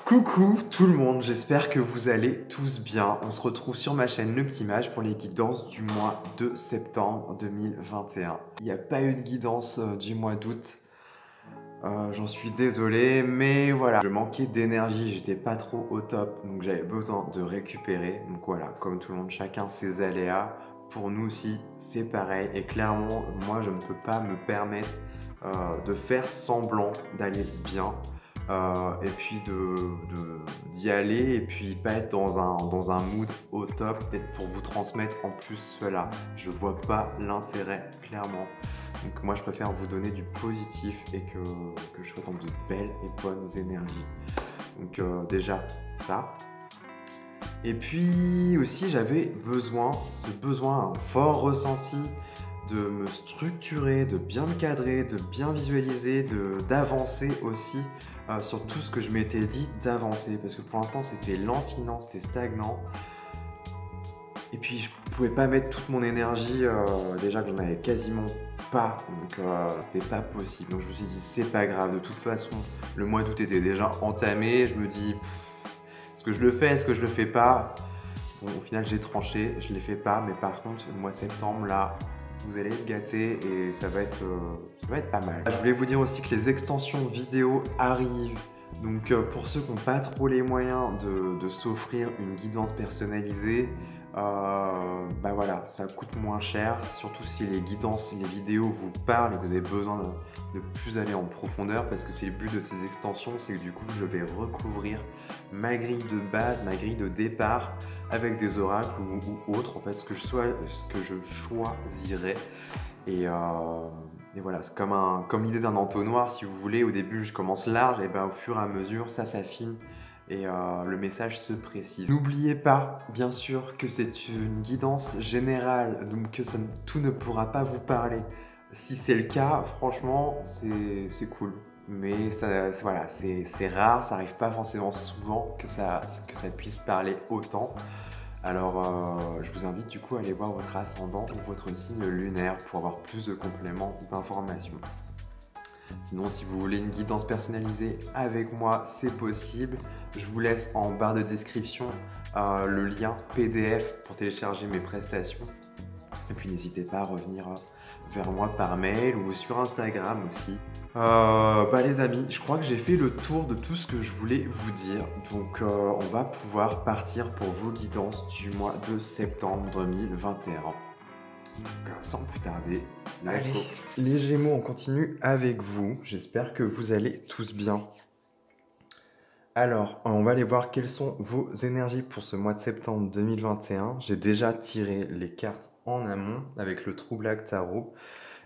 Coucou tout le monde, j'espère que vous allez tous bien. On se retrouve sur ma chaîne Le Petit Mage pour les guidances du mois de septembre 2021. Il n'y a pas eu de guidance du mois d'août, j'en suis désolé, mais voilà. Je manquais d'énergie, j'étais pas trop au top, donc j'avais besoin de récupérer. Donc voilà, comme tout le monde, chacun ses aléas. Pour nous aussi, c'est pareil. Et clairement, moi, je ne peux pas me permettre de faire semblant d'aller bien. Et puis d'y aller et puis pas être dans un mood au top et pour vous transmettre en plus cela. Je vois pas l'intérêt, clairement. Donc moi je préfère vous donner du positif et que je sois dans de belles et bonnes énergies. Donc déjà ça. Et puis aussi j'avais ce besoin fort ressenti de me structurer, de bien me cadrer, de bien visualiser, d'avancer aussi sur tout ce que je m'étais dit d'avancer. Parce que pour l'instant, c'était lancinant, c'était stagnant. Et puis, je pouvais pas mettre toute mon énergie, déjà que j'en avais quasiment pas. Donc, c'était pas possible. Donc, je me suis dit, c'est pas grave. De toute façon, le mois d'août était déjà entamé. Je me dis, est-ce que je le fais, est-ce que je le fais pas? Bon, au final, j'ai tranché, je l'ai fait pas. Mais par contre, le mois de septembre, là, vous allez être gâtés et ça va être pas mal. Je voulais vous dire aussi que les extensions vidéo arrivent. Donc pour ceux qui n'ont pas trop les moyens de s'offrir une guidance personnalisée, bah voilà, ça coûte moins cher. Surtout si les guidances, les vidéos vous parlent et que vous avez besoin de plus aller en profondeur, parce que c'est le but de ces extensions, c'est que du coup je vais recouvrir ma grille de base, ma grille de départ avec des oracles ou autres, en fait, ce que je choisirais. Et voilà, c'est comme l'idée d'un entonnoir, si vous voulez. Au début, je commence large, et ben, au fur et à mesure, ça s'affine et le message se précise. N'oubliez pas, bien sûr, que c'est une guidance générale, donc que tout ne pourra pas vous parler. Si c'est le cas, franchement, c'est cool. Mais voilà, c'est rare, ça n'arrive pas forcément souvent que ça puisse parler autant. Alors, je vous invite du coup à aller voir votre ascendant ou votre signe lunaire pour avoir plus de compléments d'informations. Sinon, si vous voulez une guidance personnalisée avec moi, c'est possible. Je vous laisse en barre de description le lien PDF pour télécharger mes prestations. Et puis n'hésitez pas à revenir vers moi par mail ou sur Instagram aussi. Bah les amis, je crois que j'ai fait le tour de tout ce que je voulais vous dire. Donc on va pouvoir partir pour vos guidances du mois de septembre 2021. Donc sans plus tarder, let's go. Les Gémeaux, on continue avec vous. J'espère que vous allez tous bien. Alors, on va aller voir quelles sont vos énergies pour ce mois de septembre 2021. J'ai déjà tiré les cartes en amont avec le True Black Tarot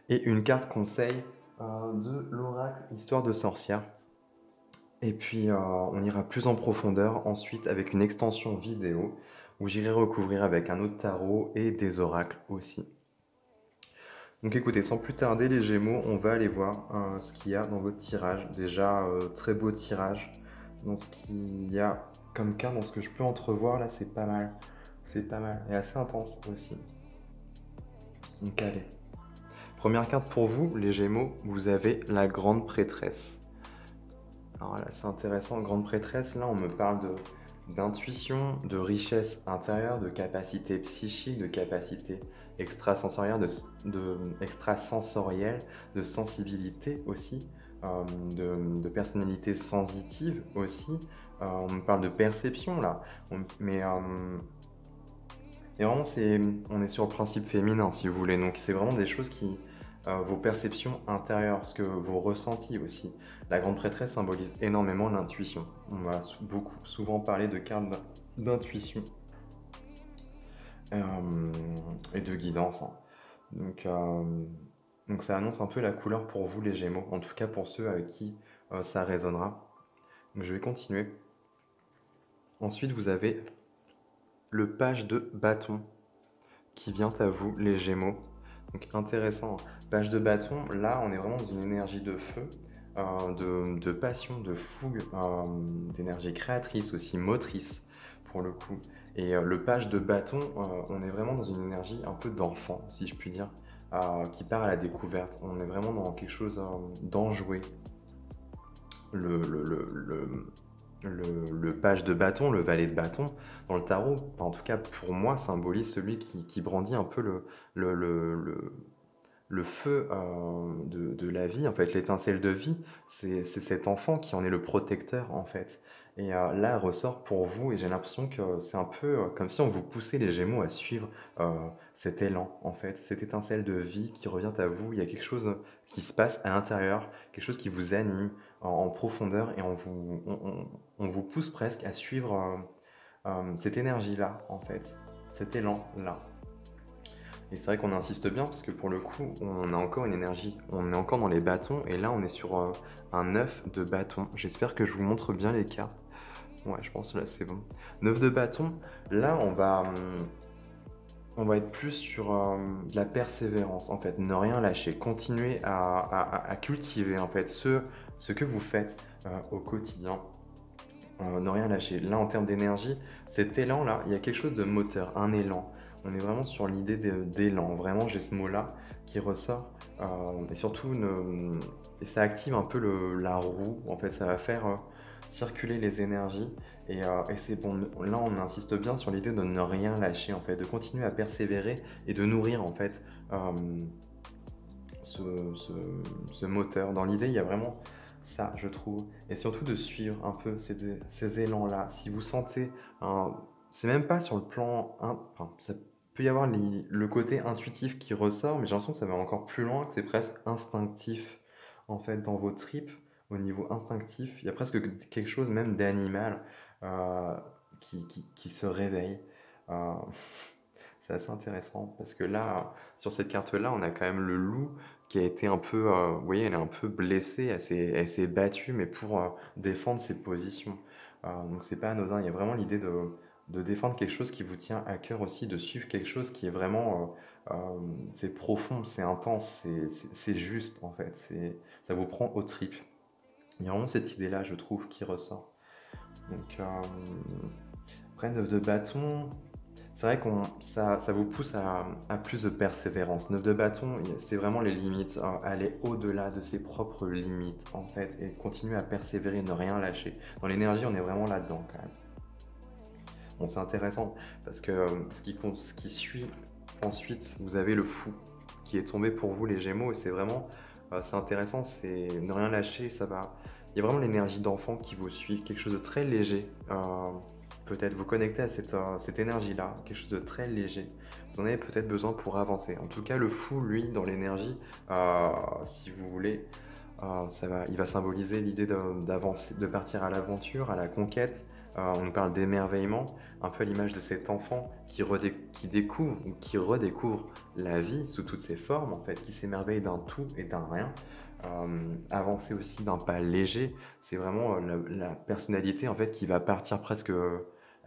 et une carte conseil de l'oracle Histoire de sorcière. Et puis, on ira plus en profondeur ensuite avec une extension vidéo où j'irai recouvrir avec un autre tarot et des oracles aussi. Donc écoutez, sans plus tarder les Gémeaux, on va aller voir ce qu'il y a dans votre tirage. Déjà, très beau tirage. Dans ce qu'il y a comme carte, dans ce que je peux entrevoir, là, c'est pas mal. C'est pas mal. Et assez intense aussi. Donc allez. Première carte pour vous, les Gémeaux, vous avez la Grande Prêtresse. Alors là, c'est intéressant, Grande Prêtresse, là, on me parle d'intuition, de richesse intérieure, de capacité psychique, de capacité extrasensorielle, de sensibilité aussi, de personnalité sensitive aussi. On me parle de perception là, mais et vraiment on est sur le principe féminin si vous voulez, donc c'est vraiment des choses qui, vos perceptions intérieures, ce que vos ressentis aussi. La Grande Prêtresse symbolise énormément l'intuition. On va souvent parler de cartes d'intuition et de guidance. Hein. Donc ça annonce un peu la couleur pour vous les Gémeaux, en tout cas pour ceux avec qui ça résonnera. Donc je vais continuer. Ensuite vous avez le page de bâton qui vient à vous les Gémeaux. Donc intéressant, page de bâton, là on est vraiment dans une énergie de feu, de passion, de fougue, d'énergie créatrice aussi, motrice pour le coup. Et le page de bâton, on est vraiment dans une énergie un peu d'enfant, si je puis dire, qui part à la découverte. On est vraiment dans quelque chose d'enjoué. le page de bâton, le valet de bâton dans le tarot, en tout cas pour moi, symbolise celui qui brandit un peu le, le, le- le feu de la vie, en fait, l'étincelle de vie. C'est cet enfant qui en est le protecteur, en fait. Et là, elle ressort pour vous, et j'ai l'impression que c'est un peu comme si on vous poussait les Gémeaux à suivre euh, cet élan, en fait, cette étincelle de vie qui revient à vous. Il y a quelque chose qui se passe à l'intérieur, quelque chose qui vous anime en profondeur, et on vous pousse presque à suivre cette énergie-là, en fait, cet élan-là. Et c'est vrai qu'on insiste bien parce que pour le coup, on a encore une énergie, on est encore dans les bâtons et là on est sur un 9 de bâton. J'espère que je vous montre bien les cartes. Ouais, je pense là c'est bon. 9 de bâton, là on va être plus sur de la persévérance en fait, ne rien lâcher, continuer à cultiver en fait ce que vous faites au quotidien. Ne rien lâcher. Là, en termes d'énergie, cet élan-là, il y a quelque chose de moteur, un élan. On est vraiment sur l'idée d'élan. Vraiment, j'ai ce mot-là qui ressort. Et surtout, et ça active un peu la roue. En fait, ça va faire circuler les énergies. Et c'est bon. Là, on insiste bien sur l'idée de ne rien lâcher, en fait, de continuer à persévérer et de nourrir, en fait, euh, ce, ce- ce moteur. Dans l'idée, il y a vraiment ça, je trouve. Et surtout de suivre un peu ces élans-là. Si vous sentez, c'est même pas sur le plan, enfin, ça peut y avoir le côté intuitif qui ressort, mais j'ai l'impression que ça va encore plus loin, que c'est presque instinctif, en fait, dans vos tripes, au niveau instinctif. Il y a presque quelque chose même d'animal euh, qui se réveille. Euh, c'est assez intéressant parce que là, sur cette carte-là, on a quand même le loup qui a été un peu, vous voyez, elle est un peu blessée, elle s'est battue, mais pour défendre ses positions. Donc c'est pas anodin, il y a vraiment l'idée de défendre quelque chose qui vous tient à cœur aussi, de suivre quelque chose qui est vraiment, c'est profond, c'est intense, c'est juste en fait, ça vous prend aux tripes. Il y a vraiment cette idée-là, je trouve, qui ressort. Donc après, 9 de bâton, c'est vrai que ça vous pousse à plus de persévérance. 9 de bâton, c'est vraiment les limites, hein, aller au-delà de ses propres limites, en fait, et continuer à persévérer, ne rien lâcher. Dans l'énergie, on est vraiment là-dedans, quand même. Bon, c'est intéressant, parce que ce qui suit ensuite, vous avez le fou, qui est tombé pour vous, les Gémeaux, et c'est vraiment, c'est intéressant, c'est ne rien lâcher, ça va. Il y a vraiment l'énergie d'enfant qui vous suit, quelque chose de très léger. Peut-être vous connecter à cette énergie-là, quelque chose de très léger. Vous en avez peut-être besoin pour avancer. En tout cas, le fou, lui, dans l'énergie, si vous voulez, il va symboliser l'idée d'avancer, de partir à l'aventure, à la conquête. On nous parle d'émerveillement, un peu à l'image de cet enfant qui découvre ou qui redécouvre la vie sous toutes ses formes, en fait, qui s'émerveille d'un tout et d'un rien. Avancer aussi d'un pas léger, c'est vraiment la personnalité en fait qui va partir presque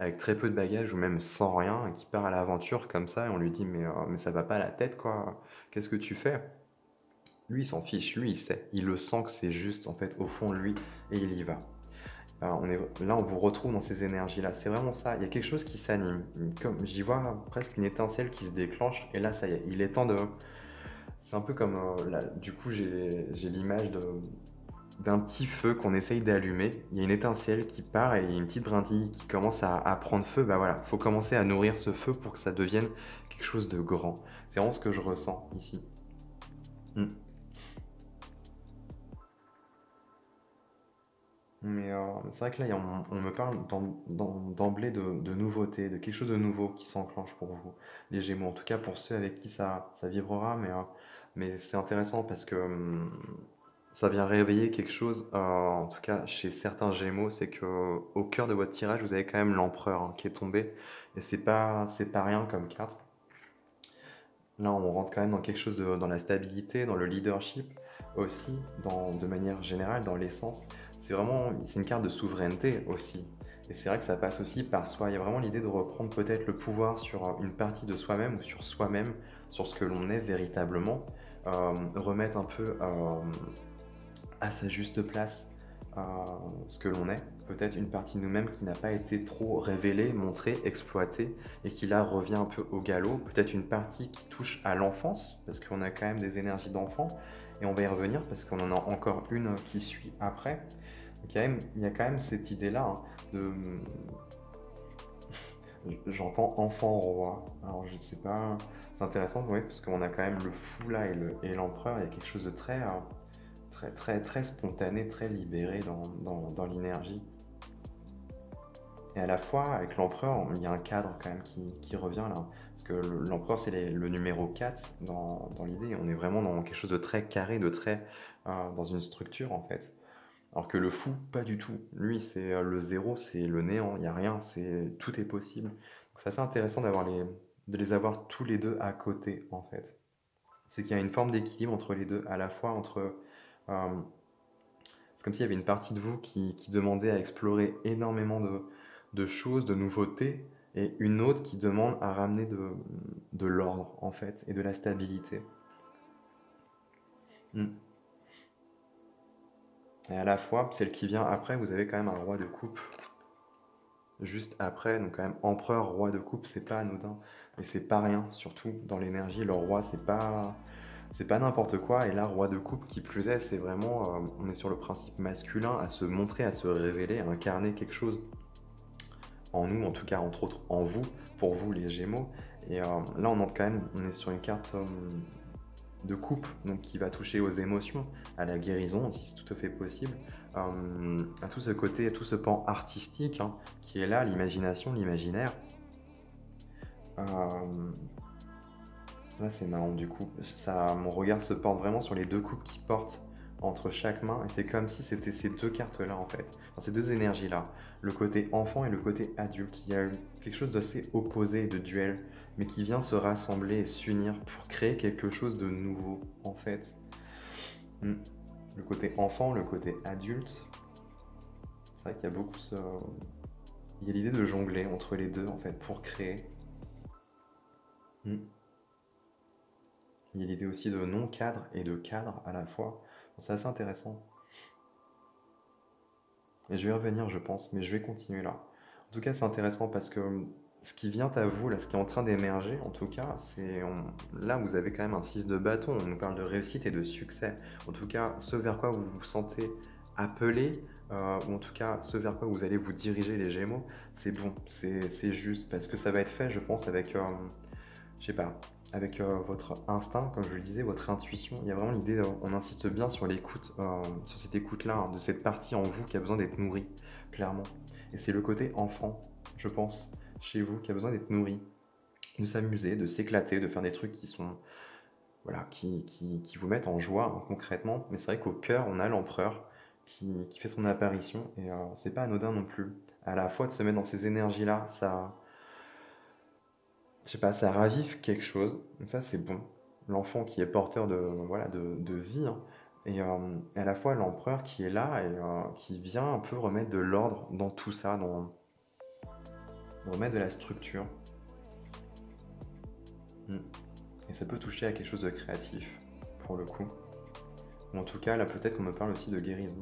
avec très peu de bagages ou même sans rien, et qui part à l'aventure comme ça et on lui dit mais ça va pas à la tête quoi, qu'est-ce que tu fais? Lui il s'en fiche, lui il sait, il le sent que c'est juste en fait au fond de lui et il y va. Là on vous retrouve dans ces énergies là, c'est vraiment ça, il y a quelque chose qui s'anime, comme j'y vois presque une étincelle qui se déclenche et là ça y est, il est temps de... C'est un peu comme, du coup j'ai l'image d'un petit feu qu'on essaye d'allumer. Il y a une étincelle qui part et il y a une petite brindille qui commence à prendre feu. Bah voilà, il faut commencer à nourrir ce feu pour que ça devienne quelque chose de grand. C'est vraiment ce que je ressens ici. Mm. Mais c'est vrai que là, on me parle d'emblée de nouveauté, de quelque chose de nouveau qui s'enclenche pour vous, les Gémeaux. En tout cas, pour ceux avec qui ça vibrera. Mais c'est intéressant parce que ça vient réveiller quelque chose, en tout cas chez certains Gémeaux, c'est que au cœur de votre tirage, vous avez quand même l'empereur hein, qui est tombé. Et c'est pas rien comme carte. Là, on rentre quand même dans quelque chose dans la stabilité, dans le leadership aussi, de manière générale, dans l'essence. C'est une carte de souveraineté aussi. Et c'est vrai que ça passe aussi par soi. Il y a vraiment l'idée de reprendre peut-être le pouvoir sur une partie de soi-même ou sur soi-même, sur ce que l'on est véritablement. Remettre un peu à sa juste place euh, ce que l'on est. Peut-être une partie de nous-mêmes qui n'a pas été trop révélée, montrée, exploitée et qui là revient un peu au galop. Peut-être une partie qui touche à l'enfance parce qu'on a quand même des énergies d'enfant et on va y revenir parce qu'on en a encore une qui suit après. Il y a quand même cette idée-là hein, de... J'entends enfant roi. Alors je sais pas, c'est intéressant, oui, parce qu'on a quand même le fou là et l'empereur. Il y a quelque chose de très spontané, très libéré dans l'énergie. Et à la fois, avec l'empereur, il y a un cadre quand même qui revient là. Parce que l'empereur, c'est le numéro 4 dans l'idée. On est vraiment dans quelque chose de très carré, dans une structure en fait. Alors que le fou, pas du tout. Lui, c'est le zéro, c'est le néant, il n'y a rien, tout est possible. Donc c'est assez intéressant de les avoir tous les deux à côté, en fait. C'est qu'il y a une forme d'équilibre entre les deux, à la fois entre... euh, c'est comme s'il y avait une partie de vous qui demandait à explorer énormément de choses, de nouveautés, et une autre qui demande à ramener de l'ordre, en fait, et de la stabilité. Mm. Et à la fois, celle qui vient après, vous avez quand même un roi de coupe juste après, donc quand même empereur, roi de coupe, c'est pas anodin. Et c'est pas rien, surtout dans l'énergie. Le roi, c'est pas n'importe quoi. Et là, roi de coupe, qui plus est, c'est vraiment, on est sur le principe masculin, à se montrer, à se révéler, à incarner quelque chose en nous, en tout cas, entre autres, en vous, pour vous, les Gémeaux. Et là, on entre quand même, on est sur une carte de coupe, donc qui va toucher aux émotions, à la guérison, si c'est tout à fait possible, à tout ce côté, à tout ce pan artistique hein, qui est là, l'imagination, l'imaginaire. Euh, Là, c'est marrant du coup. Mon regard se porte vraiment sur les deux coupes qui portent entre chaque main, et c'est comme si c'était ces deux cartes-là en fait, enfin, ces deux énergies-là, le côté enfant et le côté adulte. Il y a quelque chose d'assez opposé, de duel, mais qui vient se rassembler et s'unir pour créer quelque chose de nouveau en fait. Hmm. Le côté enfant, le côté adulte, c'est vrai qu'il y a beaucoup ce... Il y a l'idée de jongler entre les deux en fait pour créer. Hmm. Il y a l'idée aussi de non-cadre et de cadre à la fois. C'est assez intéressant. Et je vais y revenir, je pense, mais je vais continuer là. En tout cas, c'est intéressant parce que ce qui vient à vous, là, ce qui est en train d'émerger, en tout cas, là, vous avez quand même un 6 de bâton. On nous parle de réussite et de succès. En tout cas, ce vers quoi vous vous sentez appelé, ou en tout cas, ce vers quoi vous allez vous diriger, les Gémeaux, c'est bon, c'est juste. Parce que ça va être fait, je pense, avec je sais pas, avec votre instinct, comme je le disais, votre intuition. Il y a vraiment l'idée, on insiste bien sur l'écoute, sur cette écoute-là, hein, de cette partie en vous qui a besoin d'être nourrie, clairement. Et c'est le côté enfant, je pense, chez vous, qui a besoin d'être nourri, de s'amuser, de s'éclater, de faire des trucs qui sont, voilà, qui vous mettent en joie, hein, concrètement. Mais c'est vrai qu'au cœur, on a l'empereur qui fait son apparition, et c'est pas anodin non plus. À la fois de se mettre dans ces énergies-là, ça, je sais pas, ça ravive quelque chose. Donc ça, c'est bon. L'enfant qui est porteur voilà, de vie, hein. Et à la fois l'empereur qui est là et qui vient un peu remettre de l'ordre dans tout ça, remettre de la structure. Mm. Et ça peut toucher à quelque chose de créatif, pour le coup. Ou en tout cas, là, peut-être qu'on me parle aussi de guérison.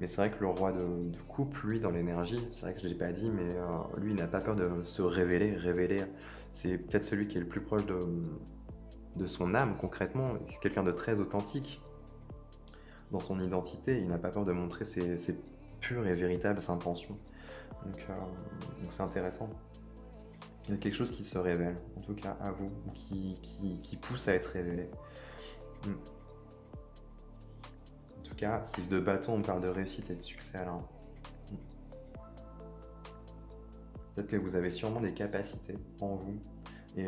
Mais c'est vrai que le roi de coupe, lui, dans l'énergie, c'est vrai que je ne l'ai pas dit, mais lui, il n'a pas peur de se révéler. Révéler, c'est peut-être celui qui est le plus proche de son âme, concrètement. C'est quelqu'un de très authentique dans son identité. Il n'a pas peur de montrer ses pures et véritables intentions. Donc c'est intéressant. Il y a quelque chose qui se révèle, en tout cas à vous, qui pousse à être révélé. Mm. En tout cas, 6 de bâton, on parle de réussite et de succès alors. Mm. Peut-être que vous avez sûrement des capacités en vous et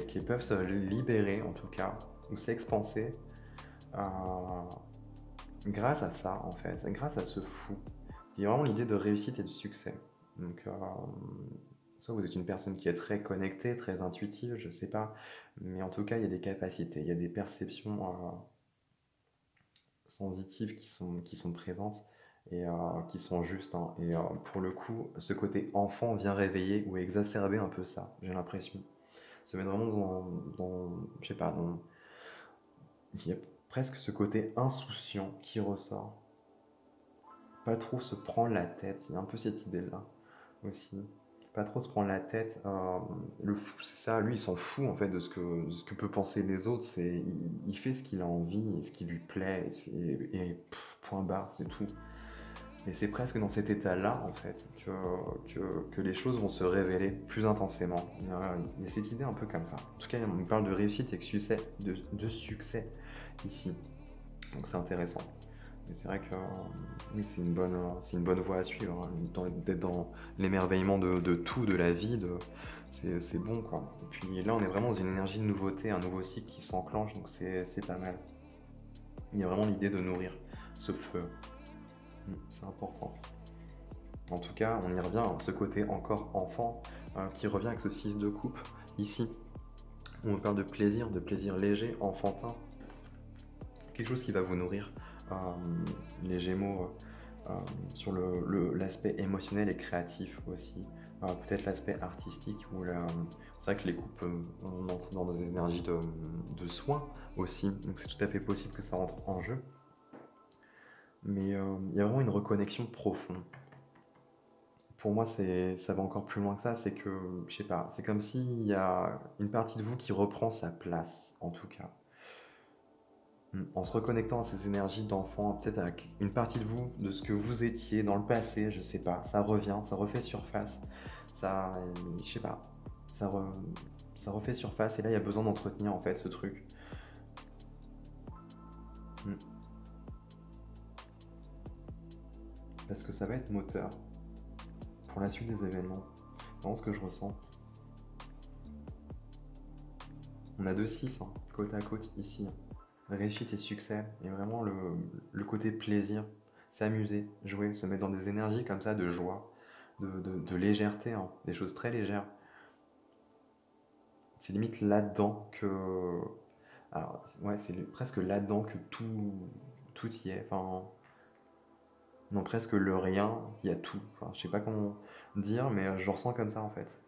qui peuvent se libérer en tout cas, ou s'expanser euh, grâce à ça en fait, grâce à ce fou. Il y a vraiment l'idée de réussite et de succès. Donc, soit vous êtes une personne qui est très connectée, très intuitive, je sais pas, mais en tout cas, il y a des capacités, il y a des perceptions sensitives qui sont présentes et qui sont justes, hein. Et pour le coup, ce côté enfant vient réveiller ou exacerber un peu ça, j'ai l'impression. Ça met vraiment je sais pas, il y a presque ce côté insouciant qui ressort. Pas trop se prendre la tête, il y a un peu cette idée-là aussi. Pas trop se prendre la tête. Le fou, c'est ça, lui, il s'en fout en fait de ce que peuvent penser les autres. Il fait ce qu'il a envie, et ce qui lui plaît, point barre, c'est tout. Et c'est presque dans cet état-là, en fait, que les choses vont se révéler plus intensément. Il y a cette idée un peu comme ça. En tout cas, on parle de réussite et de succès ici. Donc c'est intéressant. Mais c'est vrai que oui, c'est une bonne voie à suivre, hein. D'être dans l'émerveillement de tout, de la vie, c'est bon, quoi. Et puis là, on est vraiment dans une énergie de nouveauté, un nouveau cycle qui s'enclenche, donc c'est pas mal. Il y a vraiment l'idée de nourrir ce feu. C'est important. En tout cas, on y revient, hein, ce côté encore enfant qui revient avec ce 6 de coupe ici. Où on parle de plaisir léger, enfantin. Quelque chose qui va vous nourrir. Les Gémeaux sur l'aspect émotionnel et créatif aussi. Peut-être l'aspect artistique où c'est vrai que les coupes, on entre dans des énergies de soins aussi. Donc c'est tout à fait possible que ça rentre en jeu. Mais il y a vraiment une reconnexion profonde. Pour moi, ça va encore plus loin que ça, c'est que, je sais pas, c'est comme s'il y a une partie de vous qui reprend sa place, en tout cas. En se reconnectant à ces énergies d'enfant, peut-être avec une partie de vous, de ce que vous étiez dans le passé, je sais pas, ça revient, ça refait surface, ça, je sais pas, ça, ça refait surface, et là, il y a besoin d'entretenir, en fait, ce truc. Hmm. Parce que ça va être moteur pour la suite des événements. C'est vraiment ce que je ressens. On a 2-6, hein, côte à côte ici. Réussite et succès, et vraiment le côté plaisir, s'amuser, jouer, se mettre dans des énergies comme ça de joie, de légèreté, hein, des choses très légères. C'est limite là-dedans que... Alors, ouais, c'est presque là-dedans que tout y est. Enfin, non, presque le rien, il y a tout. Enfin, je sais pas comment dire, mais je le ressens comme ça en fait.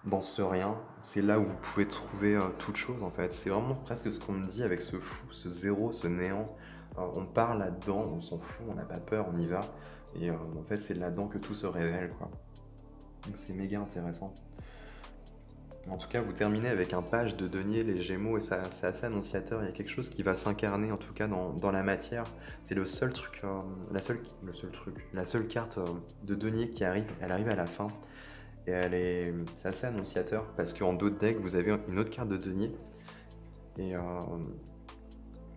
Dans ce rien, c'est là où vous pouvez trouver toute chose en fait. C'est vraiment presque ce qu'on me dit avec ce fou, ce zéro, ce néant. On part là-dedans, on s'en fout, on n'a pas peur, on y va. Et en fait, c'est là-dedans que tout se révèle, quoi. Donc c'est méga intéressant. En tout cas, vous terminez avec un page de denier, les Gémeaux, et ça, c'est assez annonciateur. Il y a quelque chose qui va s'incarner, en tout cas, dans la matière. C'est le seul truc, la seule carte de denier qui arrive. Elle arrive à la fin. Et c'est assez annonciateur parce qu'en dos de deck, vous avez une autre carte de denier. Et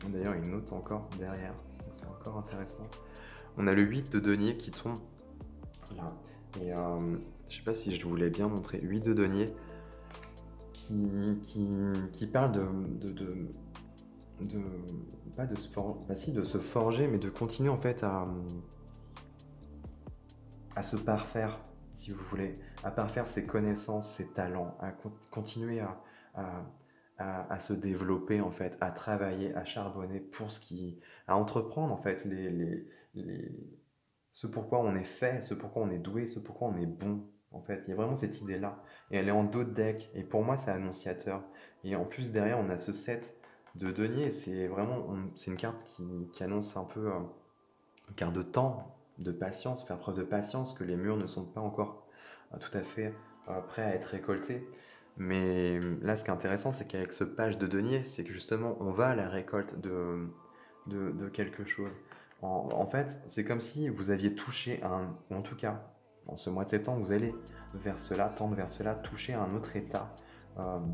d'ailleurs, une autre encore derrière. C'est encore intéressant. On a le 8 de denier qui tombe là. Et je sais pas si je voulais bien montrer. 8 de denier qui parle pas de se bah si, de se forger, mais de continuer en fait à se parfaire, si vous voulez, à parfaire ses connaissances, ses talents, à continuer à, à se développer en fait, à travailler, à charbonner pour à entreprendre en fait les, ce pourquoi on est fait, ce pourquoi on est doué, ce pourquoi on est bon. En fait, il y a vraiment cette idée-là. Et elle est en dos de deck. Et pour moi, c'est annonciateur. Et en plus, derrière, on a ce set de denier. C'est vraiment, c'est une carte qui annonce un peu une carte de temps, de patience, faire preuve de patience, que les murs ne sont pas encore tout à fait prêts à être récoltés. Mais là, ce qui est intéressant, c'est qu'avec ce page de denier, c'est que justement, on va à la récolte de quelque chose. En fait, c'est comme si vous aviez touché ou en tout cas, en ce mois de septembre, vous allez vers cela, tendre vers cela, toucher à un autre état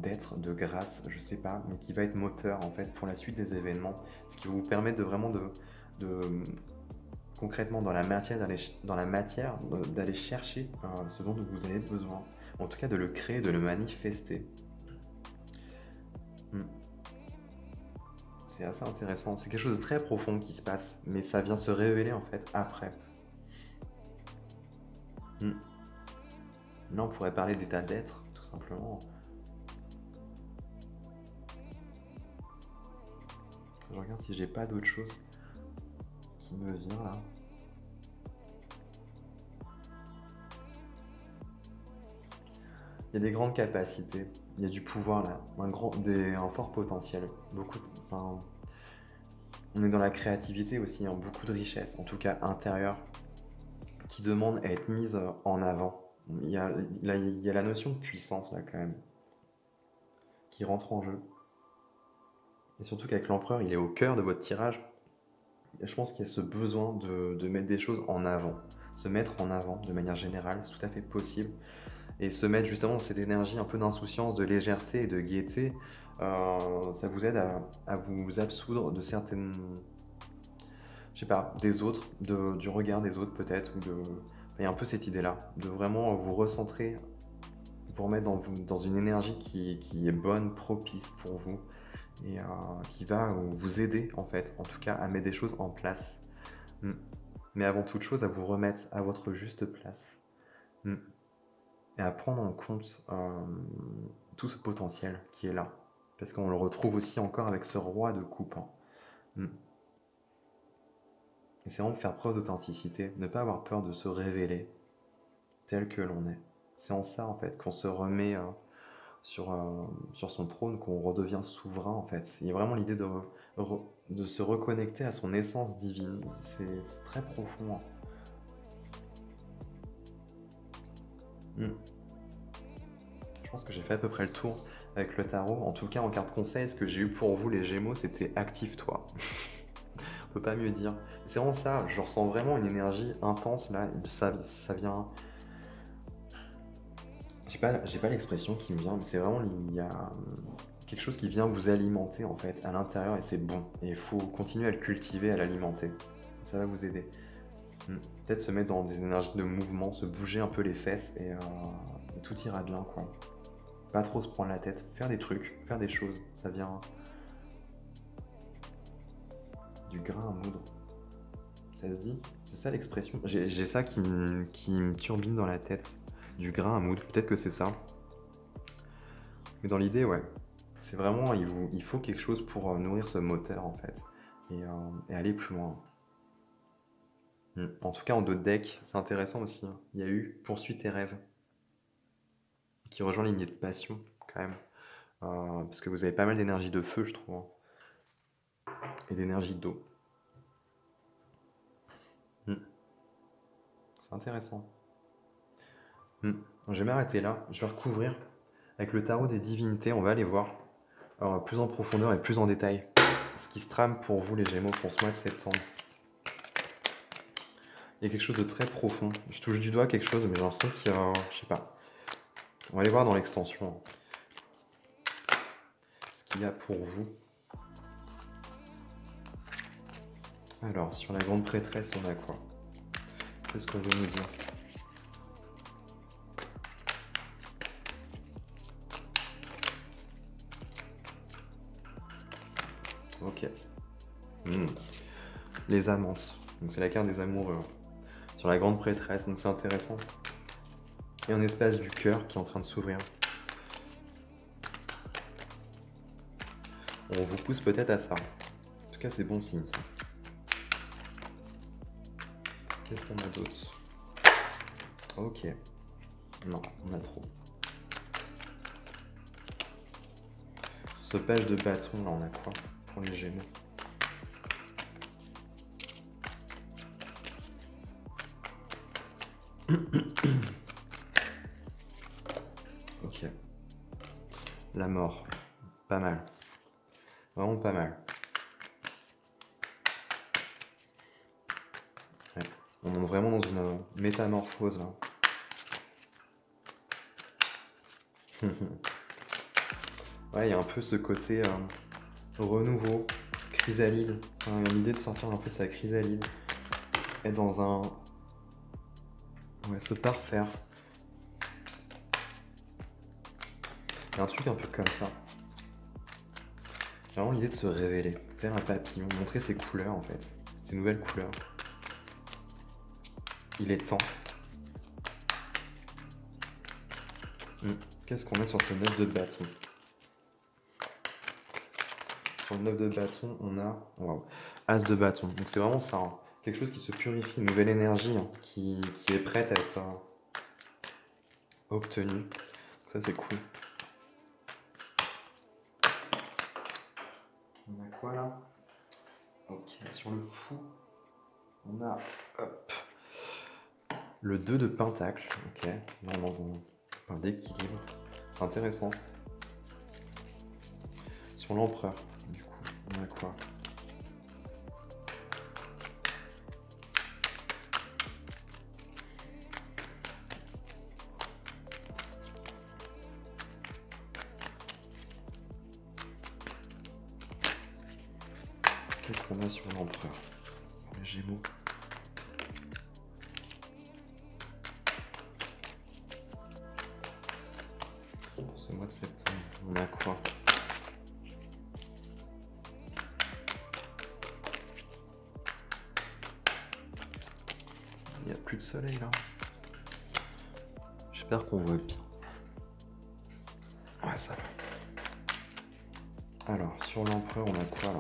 d'être, de grâce, je sais pas, mais qui va être moteur en fait pour la suite des événements, ce qui va vous permettre de vraiment de concrètement dans la matière d'aller chercher ce dont vous avez besoin, en tout cas de le créer, de le manifester. Hmm. C'est assez intéressant, c'est quelque chose de très profond qui se passe, mais ça vient se révéler en fait après. Hmm. Là on pourrait parler d'état d'être, tout simplement. Je regarde si j'ai pas d'autre chose qui me vient là. Il y a des grandes capacités, il y a du pouvoir là, un fort potentiel. Enfin, on est dans la créativité aussi, hein, beaucoup de richesse, en tout cas intérieure, qui demande à être mise en avant. Il y a la notion de puissance là quand même, qui rentre en jeu. Et surtout qu'avec l'empereur, il est au cœur de votre tirage. je pense qu'il y a ce besoin de mettre des choses en avant. Se mettre en avant de manière générale, c'est tout à fait possible. Et se mettre justement dans cette énergie un peu d'insouciance, de légèreté et de gaieté, ça vous aide à vous absoudre de certaines, je sais pas, des autres, du regard des autres peut-être, ou de... Il y a un peu cette idée-là, de vraiment vous recentrer, vous remettre dans une énergie qui est bonne, propice pour vous, et qui va vous aider en fait, en tout cas à mettre des choses en place. Mm. Mais avant toute chose, à vous remettre à votre juste place. Mm. Et à prendre en compte tout ce potentiel qui est là. Parce qu'on le retrouve aussi encore avec ce roi de coupe. Hein. Mm. Et c'est vraiment faire preuve d'authenticité, ne pas avoir peur de se révéler tel que l'on est. C'est en ça en fait qu'on se remet sur son trône, qu'on redevient souverain en fait. Il y a vraiment l'idée de se reconnecter à son essence divine. C'est très profond. Hein. Mm. Je pense que j'ai fait à peu près le tour avec le tarot. En tout cas, en carte conseil, ce que j'ai eu pour vous, les Gémeaux, c'était active-toi. On peut pas mieux dire. C'est vraiment ça, je ressens vraiment une énergie intense là. Ça vient. J'ai pas l'expression qui me vient, mais c'est vraiment, il y a quelque chose qui vient vous alimenter en fait à l'intérieur et c'est bon. Et il faut continuer à le cultiver, à l'alimenter. Ça va vous aider. Peut-être se mettre dans des énergies de mouvement, se bouger un peu les fesses et tout ira bien quoi. Pas trop se prendre la tête, faire des trucs, faire des choses, ça vient du grain à moudre. Ça se dit? C'est ça l'expression? J'ai ça qui me turbine dans la tête. Du grain à moudre, peut-être que c'est ça. Mais dans l'idée, ouais. C'est vraiment, il faut quelque chose pour nourrir ce moteur en fait. Et aller plus loin. En tout cas, en dos de deck, c'est intéressant aussi. Hein. Il y a eu Poursuis tes rêves. Qui rejoint la lignée de passion, quand même. Parce que vous avez pas mal d'énergie de feu, je trouve. Hein. Et d'énergie d'eau. C'est intéressant. Je vais m'arrêter là. Je vais recouvrir avec le tarot des divinités. On va aller voir plus en profondeur et plus en détail ce qui se trame pour vous, les Gémeaux, pour ce mois de septembre. Il y a quelque chose de très profond. Je touche du doigt quelque chose, mais j'ai l'impression qu'il y a... Je sais pas. On va aller voir dans l'extension ce qu'il y a pour vous. Alors, sur la grande prêtresse, on a quoi? Qu'est-ce qu'on veut nous dire? Ok. Les amantes. Donc c'est la carte des amoureux. Sur la grande prêtresse, donc c'est intéressant. Il y a un espace du cœur qui est en train de s'ouvrir. On vous pousse peut-être à ça. En tout cas, c'est bon signe. Qu'est-ce qu'on a d'autre? Ok. Non, on a trop. Sur ce page de bâton, là, on a quoi pour les Gémeaux? Ok. La mort. Pas mal. Vraiment pas mal. Ouais. On est vraiment dans une métamorphose là. Ouais, il y a un peu ce côté renouveau, chrysalide. Enfin, l'idée de sortir un peu de sa chrysalide. Être dans un... Ouais, se parfaire. Il y a un truc un peu comme ça. J'ai vraiment l'idée de se révéler, tel un papillon, montrer ses couleurs en fait, ses nouvelles couleurs. Il est temps. Qu'est-ce qu'on a sur ce 9 de bâton? Sur le 9 de bâton, on a As de bâton. Donc c'est vraiment ça, hein. Quelque chose qui se purifie, une nouvelle énergie hein, qui est prête à être obtenue. Ça c'est cool. On a quoi là? Ok, sur le fou, on a le 2 de pentacle. Ok, là on parle d'équilibre. C'est intéressant. Sur l'empereur, du coup, on a quoi? qu'on a sur l'empereur pour les Gémeaux. Pour ce mois de septembre, on a quoi? Il n'y a plus de soleil là. J'espère qu'on voit bien. Ouais, ça va. Alors, sur l'empereur, on a quoi là?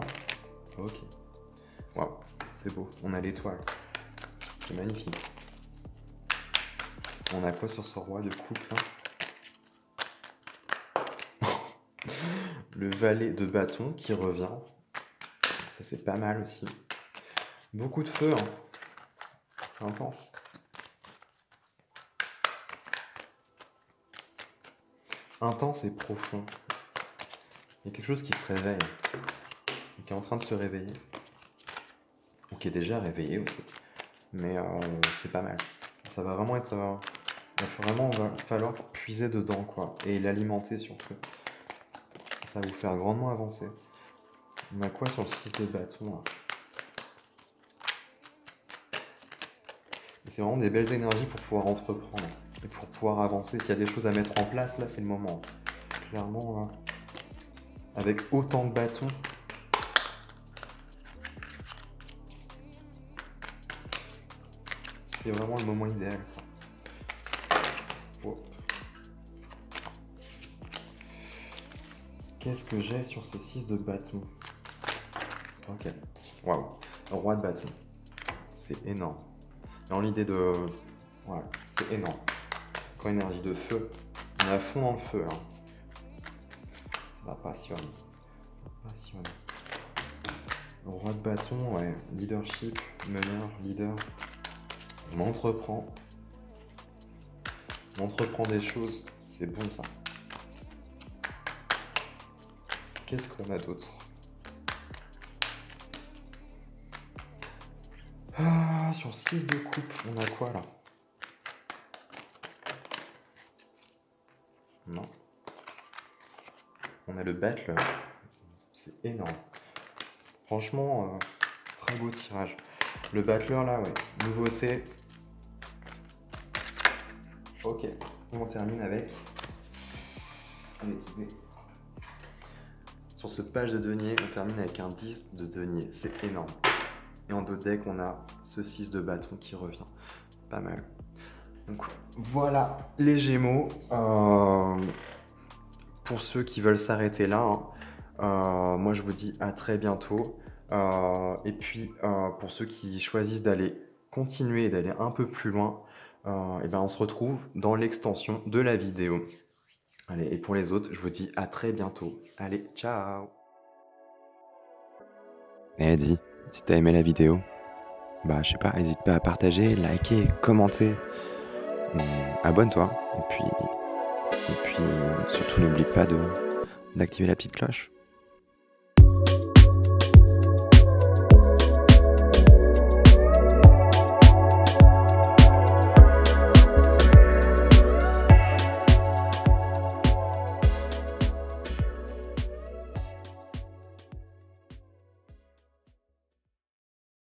Ok. Waouh, c'est beau. On a l'étoile. C'est magnifique. On a quoi sur ce roi de coupe là? Le valet de bâton qui revient. Ça, c'est pas mal aussi. Beaucoup de feu, hein. C'est intense. Intense et profond. Il y a quelque chose qui se réveille. Qui est en train de se réveiller. Ou qui est déjà réveillé aussi. Mais c'est pas mal. Ça va vraiment être... il va falloir puiser dedans, quoi. Et l'alimenter surtout. Ça va vous faire grandement avancer. On a quoi sur le 6 de bâton là? C'est vraiment des belles énergies pour pouvoir entreprendre et pour pouvoir avancer. S'il y a des choses à mettre en place, là c'est le moment. Clairement, avec autant de bâtons, c'est vraiment le moment idéal. Oh. Qu'est-ce que j'ai sur ce 6 de bâton? Ok. Waouh. Roi de bâton. C'est énorme. Dans l'idée de... Voilà, c'est énorme. Encore énergie de feu. On est à fond dans le feu, hein. Ça va passionner. Passionner. Le roi de bâton, ouais. Leadership, meneur, leader. On entreprend. On entreprend des choses. C'est bon, ça. Qu'est-ce qu'on a d'autre? Ah, sur 6 de coupe, on a quoi là? Non. On a le battle. C'est énorme. Franchement, très beau tirage. Le battler là, ouais. Nouveauté. Ok. On termine avec... Allez, trouvez. Sur ce page de denier, on termine avec un 10 de denier. C'est énorme. Et en dos deck, on a ce 6 de bâton qui revient. Pas mal. Donc voilà les Gémeaux. Pour ceux qui veulent s'arrêter là, hein, moi je vous dis à très bientôt. Et puis pour ceux qui choisissent d'aller continuer et d'aller un peu plus loin, et ben on se retrouve dans l'extension de la vidéo. Allez, et pour les autres, je vous dis à très bientôt. Allez, ciao. Eh dis, si t'as aimé la vidéo, bah je sais pas, n'hésite pas à partager, liker, commenter, abonne-toi, et puis surtout n'oublie pas d'activer la petite cloche.